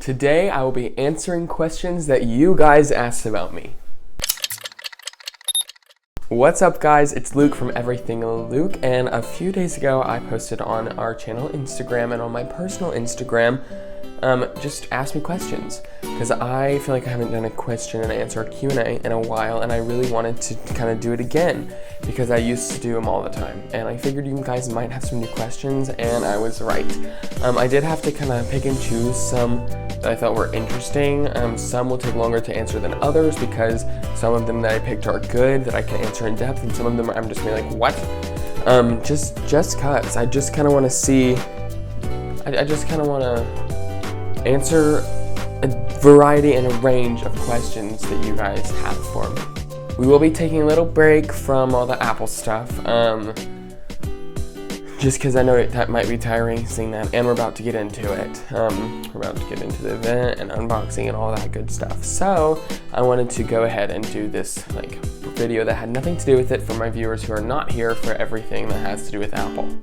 Today I will be answering questions that you guys asked about me. What's up guys, it's Luke from Everything Luke, and a few days ago I posted on our channel Instagram and on my personal Instagram, just ask me questions, because I feel like I haven't done a question and answer or Q&A in a while, and I really wanted to kind of do it again, because I used to do them all the time, and I figured you guys might have some new questions, and I was right. I did have to kind of pick and choose some that I thought were interesting. Some will take longer to answer than others, because some of them that I picked are good, that I can answer in depth, and some of them I'm just gonna be like, what? Just cause. I just kind of want to see, I just kind of want to answer a variety and a range of questions that you guys have for me. We will be taking a little break from all the Apple stuff, just because I know that might be tiring seeing that, and we're about to get into it. We're about to get into the event and unboxing and all that good stuff. So I wanted to go ahead and do this video that had nothing to do with it for my viewers who are not here for everything that has to do with Apple.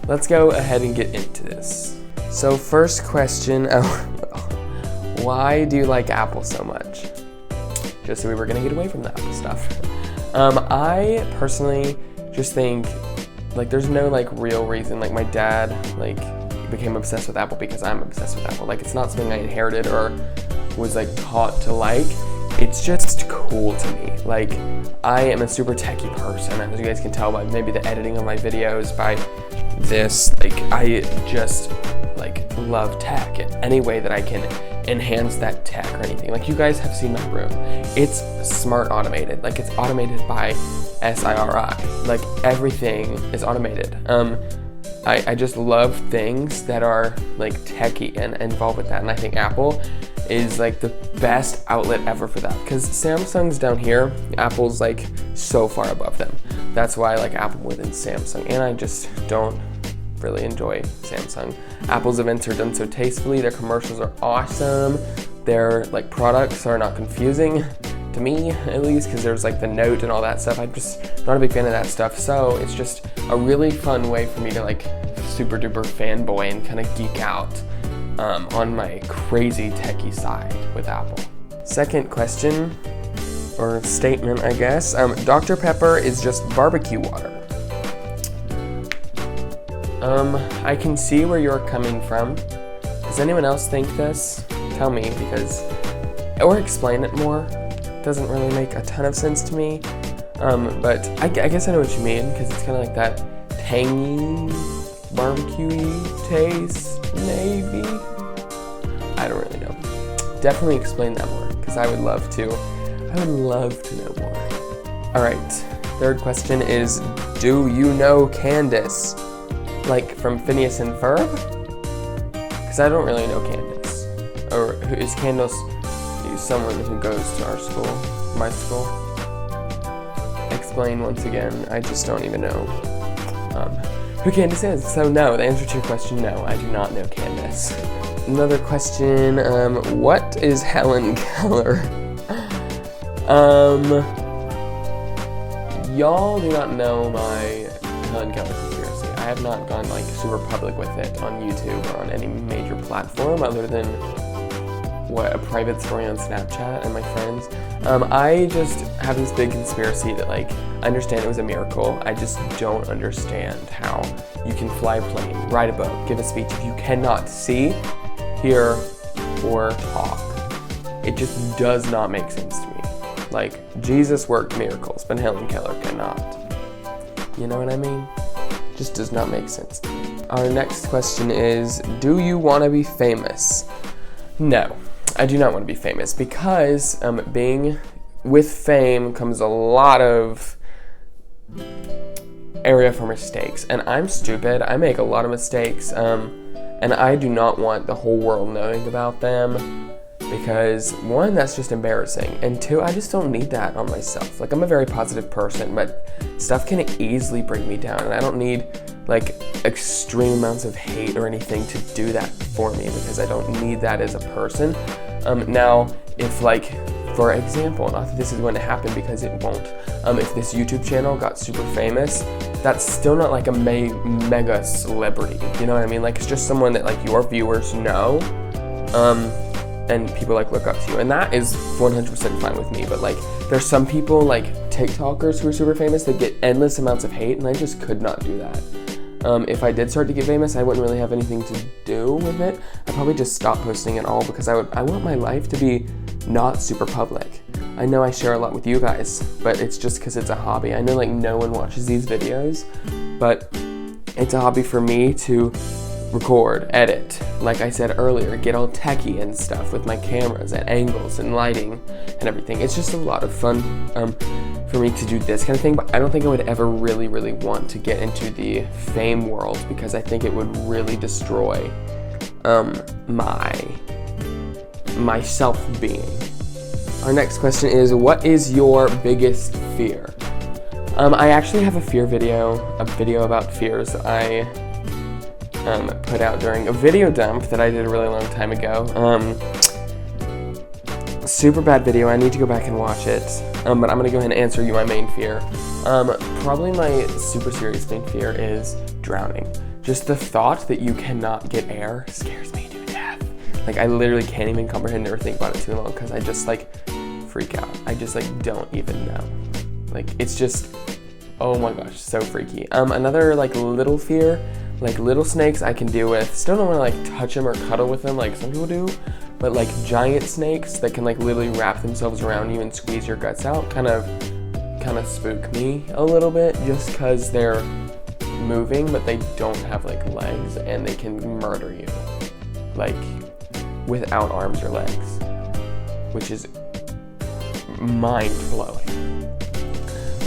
Let's go ahead and get into this. So first question, why do you like Apple so much? Just so we were gonna get away from the Apple stuff. I personally just think, there's no real reason. My dad became obsessed with Apple because I'm obsessed with Apple. It's not something I inherited or was taught to like. It's just cool to me. I am a super techie person, as you guys can tell by maybe the editing of my videos, by this. I just love tech in any way that I can enhance that tech or anything. You guys have seen my room. It's smart automated. It's automated by SIRI. Everything is automated. I just love things that are techie and involved with that, and I think Apple is the best outlet ever for that, because Samsung's down here, Apple's so far above them. That's why I like Apple more than Samsung, and I just don't really enjoy Samsung. Apple's events are done so tastefully, their commercials are awesome, their products are not confusing, to me at least, because there's the note and all that stuff. I'm just not a big fan of that stuff, so it's just a really fun way for me to super duper fanboy and kind of geek out on my crazy techie side with Apple. Second question, or statement I guess, Dr. Pepper is just barbecue water. I can see where you're coming from. Does anyone else think this? Tell me, or explain it more. It doesn't really make a ton of sense to me, but I guess I know what you mean, because it's kind of that tangy, barbecue-y taste, maybe? I don't really know. Definitely explain that more, because I would love to know more. Alright, third question is, do you know Candace? From Phineas and Ferb? Because I don't really know Candace. Or is Candace someone who goes to our school, my school? Explain once again, I just don't even know who Candace is. So no, the answer to your question, no, I do not know Candace. Another question, what is Helen Keller? Y'all do not know my Helen Keller conspiracy. I have not gone super public with it on YouTube or on any major platform other than a private story on Snapchat and my friends. I just have this big conspiracy that I understand it was a miracle. I just don't understand how you can fly a plane, ride a boat, give a speech if you cannot see, hear, or talk. It just does not make sense to me. Jesus worked miracles, but Helen Keller cannot. You know what I mean? Just does not make sense to me. Our next question is, do you want to be famous? No, I do not want to be famous, because being with fame comes a lot of area for mistakes, and I'm stupid. I make a lot of mistakes, and I do not want the whole world knowing about them, because one, that's just embarrassing, and two, I just don't need that on myself. I'm a very positive person, but stuff can easily bring me down, and I don't need extreme amounts of hate or anything to do that for me, because I don't need that as a person. Now, if for example, not that this is going to happen because it won't, if this YouTube channel got super famous, that's still not a mega celebrity, you know what I mean? It's just someone that your viewers know, and people like look up to you, and that is 100% fine with me. But like, there's some people like TikTokers who are super famous that get endless amounts of hate, and I just could not do that. If I did start to get famous, I wouldn't really have anything to do with it. I'd probably just stop posting it all, because I want my life to be not super public. I know I share a lot with you guys, but it's just because it's a hobby. I know like no one watches these videos, but it's a hobby for me to record, edit, like I said earlier, get all techie and stuff with my cameras and angles and lighting and everything. It's just a lot of fun for me to do this kind of thing, but I don't think I would ever really want to get into the fame world, because I think it would really destroy my self-being. Our next question is, what is your biggest fear? I actually have a video about fears that I put out during a video dump that I did a really long time ago. Super bad video, I need to go back and watch it, but I'm gonna go ahead and answer you my main fear. Probably my super serious main fear is drowning. Just the thought that you cannot get air scares me to death. Like, I literally can't even comprehend or think about it too long, because I just like freak out. I just like don't even know. Like, it's just, oh my gosh, so freaky. Another like little fear, like little snakes I can deal with. Still don't want to like touch them or cuddle with them like some people do, but like giant snakes that can like literally wrap themselves around you and squeeze your guts out kind of spook me a little bit, just because they're moving but they don't have like legs, and they can murder you like without arms or legs, which is mind-blowing.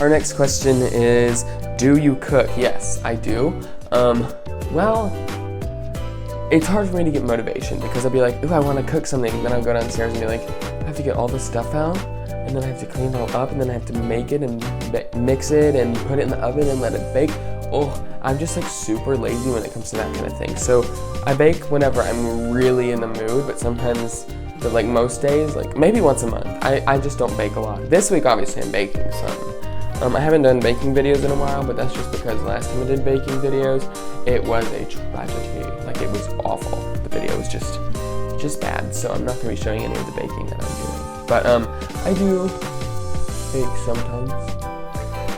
Our next question is, do you cook? Yes, I do. Well, it's hard for me to get motivation, because I'll be like, ooh, I want to cook something. Then I'll go downstairs and be like, I have to get all this stuff out, and then I have to clean it all up, and then I have to make it and mix it and put it in the oven and let it bake. Oh, I'm just like super lazy when it comes to that kind of thing. So I bake whenever I'm really in the mood, but sometimes, but like most days, like maybe once a month. I just don't bake a lot. This week, obviously, I'm baking some. I haven't done baking videos in a while, but that's just because last time I did baking videos, it was a tragedy. Like, it was awful. The video was just bad, so I'm not going to be showing any of the baking that I'm doing. But I do bake sometimes.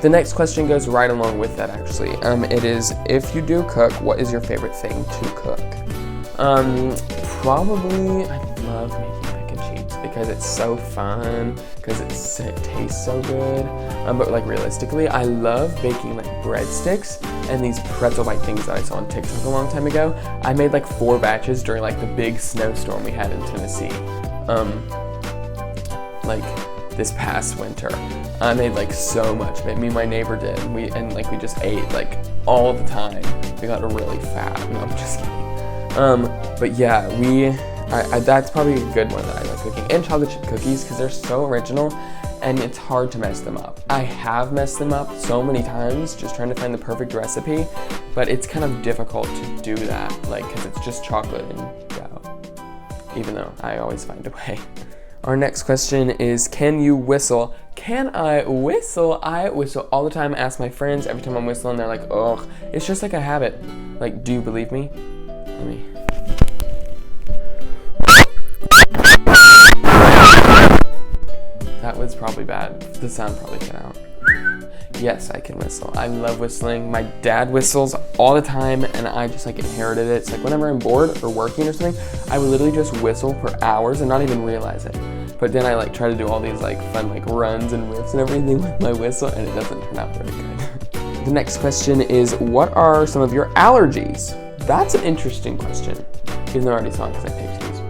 The next question goes right along with that, actually. It is, if you do cook, what is your favorite thing to cook? Probably, I love making mac and cheese, because it's so fun, because it tastes so good. But like realistically, I love baking like breadsticks and these pretzel bite things that I saw on TikTok a long time ago. I made like 4 batches during like the big snowstorm we had in Tennessee. Like this past winter. I made like so much. Me and my neighbor did. We just ate like all the time. We got really fat. No, I'm just kidding. But yeah, that's probably a good one that I like cooking. And chocolate chip cookies, because they're so original and it's hard to mess them up. I have messed them up so many times just trying to find the perfect recipe, but it's kind of difficult to do that, like, because it's just chocolate and dough, even though I always find a way. Our next question is, can you whistle? Can I whistle? I whistle all the time. I ask my friends every time I'm whistling, they're like, ugh, it's just like a habit. Like, do you believe me? Let me. That was probably bad. The sound probably cut out. Yes, I can whistle. I love whistling. My dad whistles all the time, and I just like inherited it. It's like whenever I'm bored or working or something, I would literally just whistle for hours and not even realize it. But then I like try to do all these like fun like runs and riffs and everything with my whistle, and it doesn't turn out very good. The next question is, what are some of your allergies? That's an interesting question, even though I already saw it because I picked these.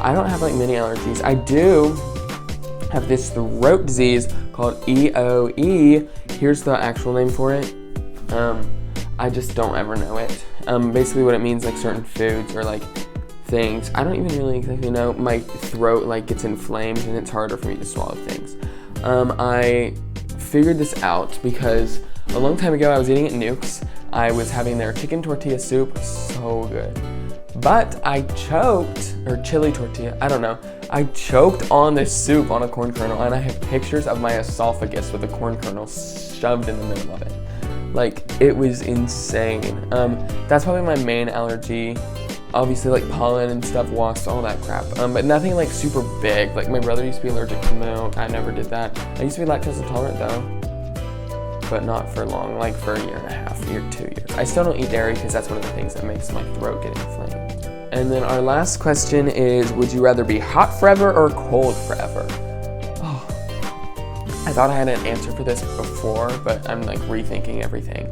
I don't have like many allergies. I do have this throat disease called EOE. Here's the actual name for it. I just don't ever know it. Basically what it means, like certain foods or like things. I don't even really exactly know. My throat like gets inflamed and it's harder for me to swallow things. I figured this out because a long time ago I was eating at Nuke's. I was having their chicken tortilla soup, so good. But I choked, or chili tortilla, I don't know. I choked on this soup on a corn kernel, and I have pictures of my esophagus with a corn kernel shoved in the middle of it. Like, it was insane. That's probably my main allergy obviously like pollen and stuff, wasps, all that crap. But nothing like super big. Like my brother used to be allergic to milk. I never did that. I used to be lactose intolerant though, but not for long, like for a year and a half, 2 years. I still don't eat dairy because that's one of the things that makes my throat get inflamed. And then our last question is, would you rather be hot forever or cold forever? Oh, I thought I had an answer for this before, but I'm like rethinking everything.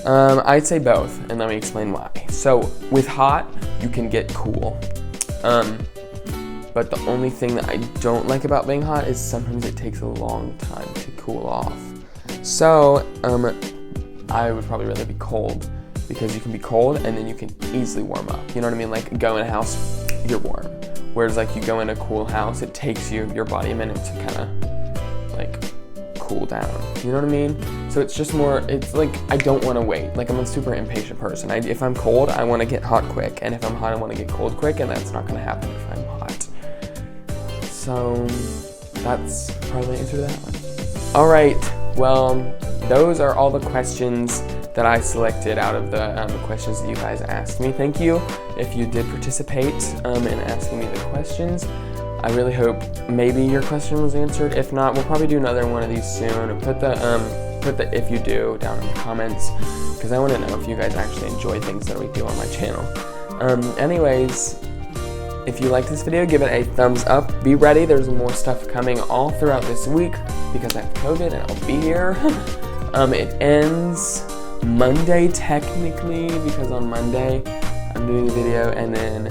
I'd say both, and let me explain why. So with hot, you can get cool. But the only thing that I don't like about being hot is sometimes it takes a long time to cool off. So I would probably rather be cold, because you can be cold and then you can easily warm up. You know what I mean? Like go in a house, you're warm. Whereas like you go in a cool house, it takes your body a minute to kind of like cool down. You know what I mean? So it's just more, it's like I don't want to wait. Like I'm a super impatient person. If I'm cold, I want to get hot quick. And if I'm hot, I want to get cold quick. And that's not going to happen if I'm hot. So that's probably the answer to that one. All right. Well, those are all the questions that I selected out of the questions that you guys asked me. Thank you if you did participate in asking me the questions. I really hope maybe your question was answered. If not, we'll probably do another one of these soon. Put the if you do down in the comments, because I want to know if you guys actually enjoy things that we do on my channel. Anyways, if you like this video, give it a thumbs up. Be ready, there's more stuff coming all throughout this week because I have COVID and I'll be here. It ends Monday technically, because on Monday I'm doing a video, and then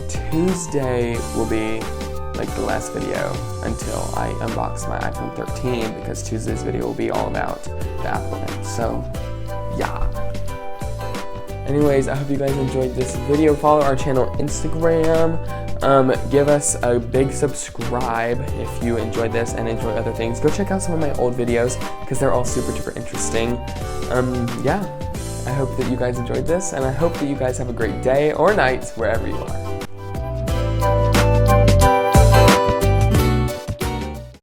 Tuesday will be like the last video until I unbox my iPhone 13, because Tuesday's video will be all about the Apple event. So yeah. Anyways, I hope you guys enjoyed this video. Follow our channel Instagram. Give us a big subscribe if you enjoyed this and enjoy other things. Go check out some of my old videos because they're all super duper interesting. Yeah, I hope that you guys enjoyed this, and I hope that you guys have a great day or night wherever you are.